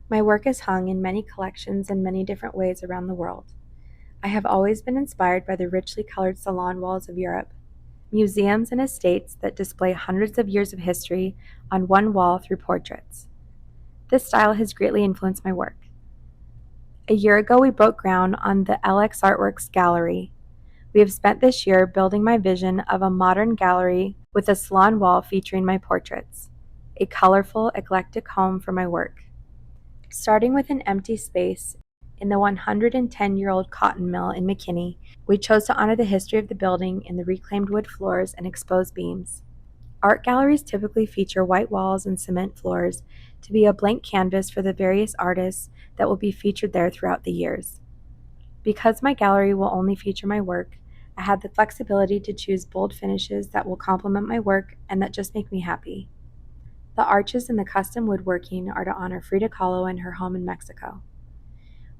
My work is hung in many collections in many different ways around the world. I have always been inspired by the richly colored salon walls of Europe, museums and estates that display hundreds of years of history on one wall through portraits. This style has greatly influenced my work. A year ago, we broke ground on the LX Artworks Gallery. We have spent this year building my vision of a modern gallery with a salon wall featuring my portraits, a colorful, eclectic home for my work. Starting with an empty space in the 110-year-old cotton mill in McKinney, we chose to honor the history of the building in the reclaimed wood floors and exposed beams. Art galleries typically feature white walls and cement floors to be a blank canvas for the various artists that will be featured there throughout the years. Because my gallery will only feature my work, I had the flexibility to choose bold finishes that will complement my work and that just make me happy. The arches and the custom woodworking are to honor Frida Kahlo and her home in Mexico.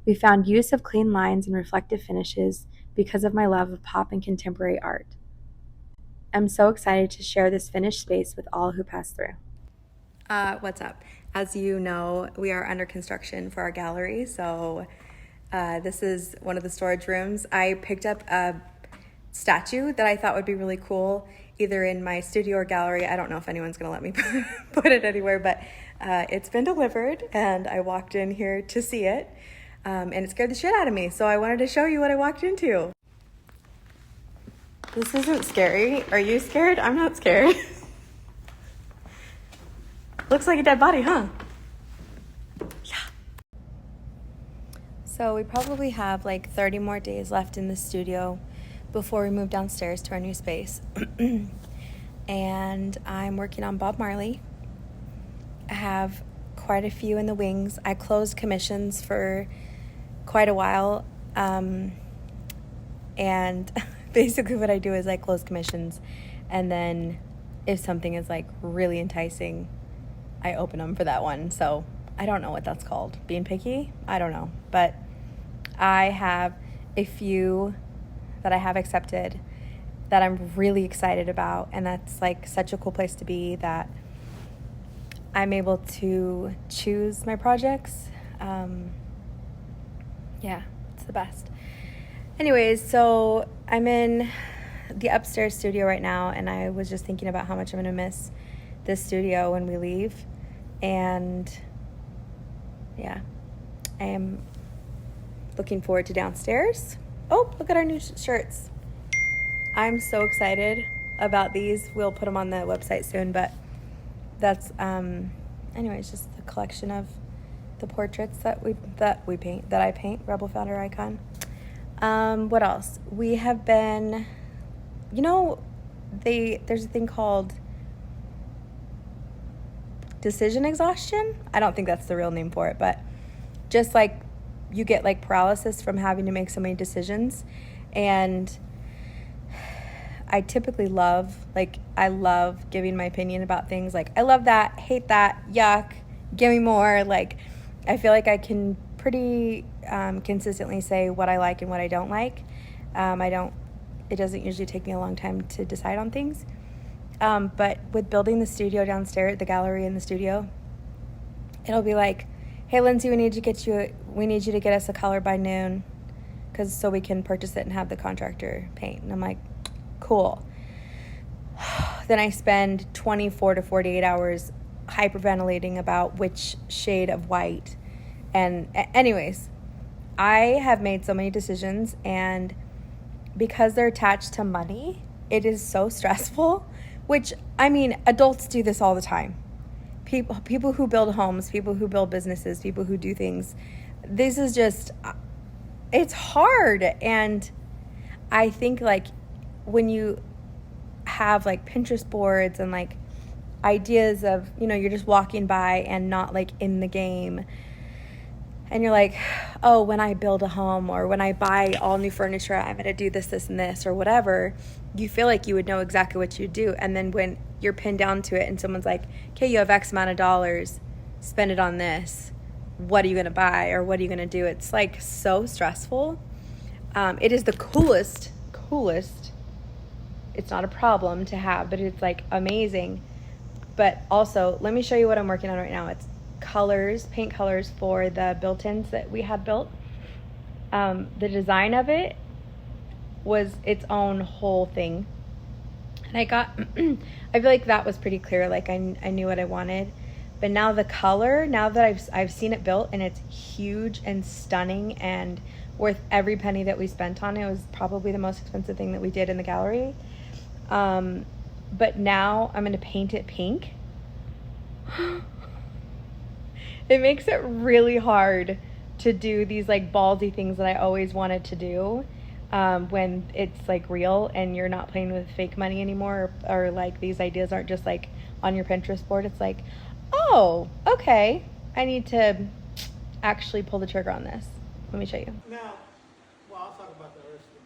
We found use of clean lines and reflective finishes because of my love of pop and contemporary art. I'm so excited to share this finished space with all who pass through. What's up? As you know, we are under construction for our gallery, so this is one of the storage rooms. I picked up a statue that I thought would be really cool, either in my studio or gallery. I don't know if anyone's gonna let me put it anywhere, but it's been delivered and I walked in here to see it, and it scared the shit out of me, so I wanted to show you what I walked into. This isn't scary. Are you scared? I'm not scared. Looks like a dead body, huh? Yeah. So we probably have like 30 more days left in the studio before we move downstairs to our new space. And I'm working on Bob Marley. I have quite a few in the wings. I closed commissions for quite a while. And basically what I do is I close commissions, and then if something is like really enticing, I open them for that one. So I don't know what that's called. Being picky? I don't know. But I have a few that I have accepted that I'm really excited about. And that's like such a cool place to be, that I'm able to choose my projects. Yeah, it's the best. Anyways, so I'm in the upstairs studio right now, and I was just thinking about how much I'm going to miss this studio when we leave. And yeah, I am looking forward to downstairs. Oh, look at our new shirts. I'm so excited about these. We'll put them on the website soon, but that's anyways, just the collection of the portraits that I paint, Rebel Founder Icon. What else? We have been, there's a thing called decision exhaustion. I don't think that's the real name for it, but just like you get like paralysis from having to make so many decisions. And I typically love giving my opinion about things. Like, I love that, hate that, yuck, give me more. Like, I feel like I can pretty consistently say what I like and what I don't like. It doesn't usually take me a long time to decide on things. But with building the studio downstairs, the gallery in the studio, it'll be like, hey, Lindsay, we need you to get us a color by noon, so we can purchase it and have the contractor paint. And I'm like, cool. Then I spend 24 to 48 hours hyperventilating about which shade of white. And anyways, I have made so many decisions, and because they're attached to money, it is so stressful, which, I mean, adults do this all the time. People who build homes, people who build businesses, people who do things. This is just, it's hard. And I think like when you have like Pinterest boards and like ideas of, you're just walking by and not like in the game, and you're like, oh, when I build a home or when I buy all new furniture, I'm going to do this, this, and this, or whatever, you feel like you would know exactly what you do. And then when you're pinned down to it and someone's like, okay, you have X amount of dollars, spend it on this. What are you going to buy, or what are you going to do? It's like so stressful. It is the coolest. It's not a problem to have, but it's like amazing. But also, let me show you what I'm working on right now. paint colors for the built-ins that we had built. The design of it was its own whole thing. And I feel like that was pretty clear. Like I knew what I wanted. But now the color, now that I've seen it built and it's huge and stunning and worth every penny that we spent on it. It was probably the most expensive thing that we did in the gallery. But now I'm going to paint it pink. It makes it really hard to do these like ballsy things that I always wanted to do when it's like real and you're not playing with fake money anymore, or like these ideas aren't just like on your Pinterest board. It's like, oh, okay, I need to actually pull the trigger on this. Let me show you. Now, well, I'll talk about the rest of